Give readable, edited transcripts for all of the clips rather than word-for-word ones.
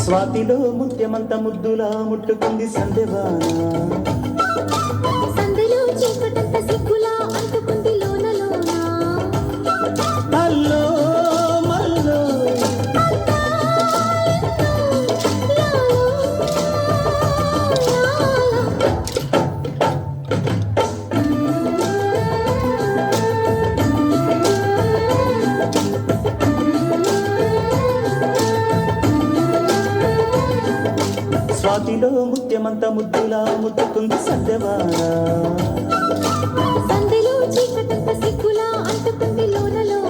స్వాతిలో ముత్యమంత ముద్దులా ముట్టుకుంది సందెవాన సందెలో చీకటంత సిగ్గులా అంటుకుంది లోన లోన అల్లో మల్లో స్వాతిలో ముత్యమంత ముద్దులా ముట్టుకుంది సందెవాన సందెలో చీకటంత సిగ్గులా అంటుకుంది లోన లోన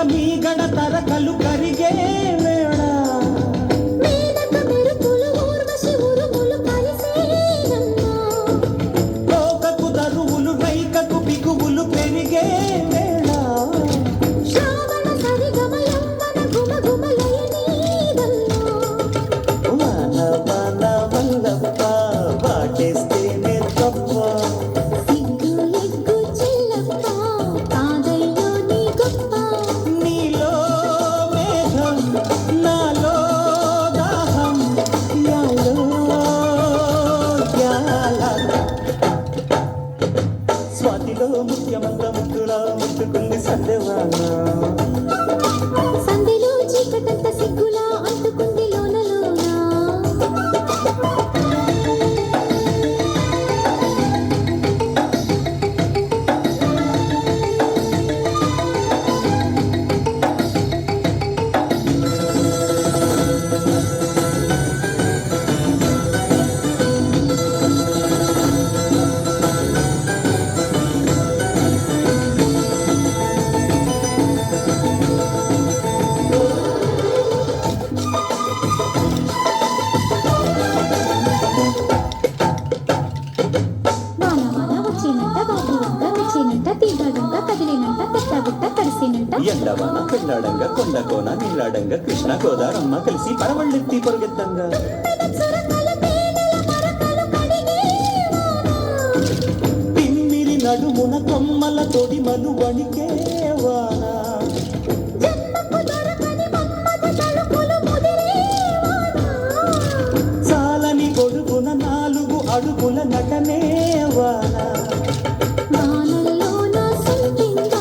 మీ గడ తరకలు కరిగే వేళ మేనక మెరుపులు ఊర్వశి ఉరుములు కలిసేనమ్మా లోకకు దరువులు రైకకు బిగువులు పెరిగే వేళ శ్రావణ సరిగమ యవ్వన గుమ గుమ లయనీదమ్మా వాన వాన వల్లప్ప వాటేస్తేనే తప్ప సిగ్గు ఎగ్గు చెల్లప్ప కాదయ్యో నీ గొప్ప నీలో మేఘం నాలో దాహం యాలో యాల స్వాతిలో ముత్యమంత ముద్దులా ముట్టుకుంది సందెవాన సందెలో చీకటంత సిగ్గులా అంటుకుంది లోన లోన వాన వాన వచ్చినంట బాబురంగా మెచ్చినంట తీగడంగా కదిలినంట పెట్టబుట్ట తడిసినంట ఎండవాన పెళ్ళాడంగా కొండ కోన నీళ్ళాడంగా కృష్ణ గోదారమ్మ కలిసి పరవళ్ళెత్తి పొరుగెత్తంగా సురకల తేనెల మరకలు కడిగే తిమ్మిరి నడుమున కొమ్మల తొడిమలు వణికే వాన జన్మకు దొరకని మమ్మత తలుపులు ముదిరే చాలని గొడుగున 4 అడుగుల నటనే వాన వానల్లో నా సొంతింగా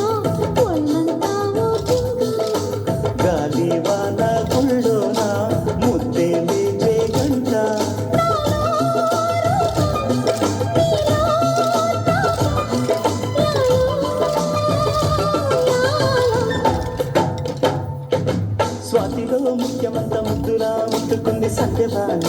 ఒళ్ళంతా ఊపింగా గాలి వాన గుళ్ళోన ముద్దే లేచే గంట స్వాతిలో ముఖ్యమంత ముద్దులా ముట్టుకుంది సందెవాన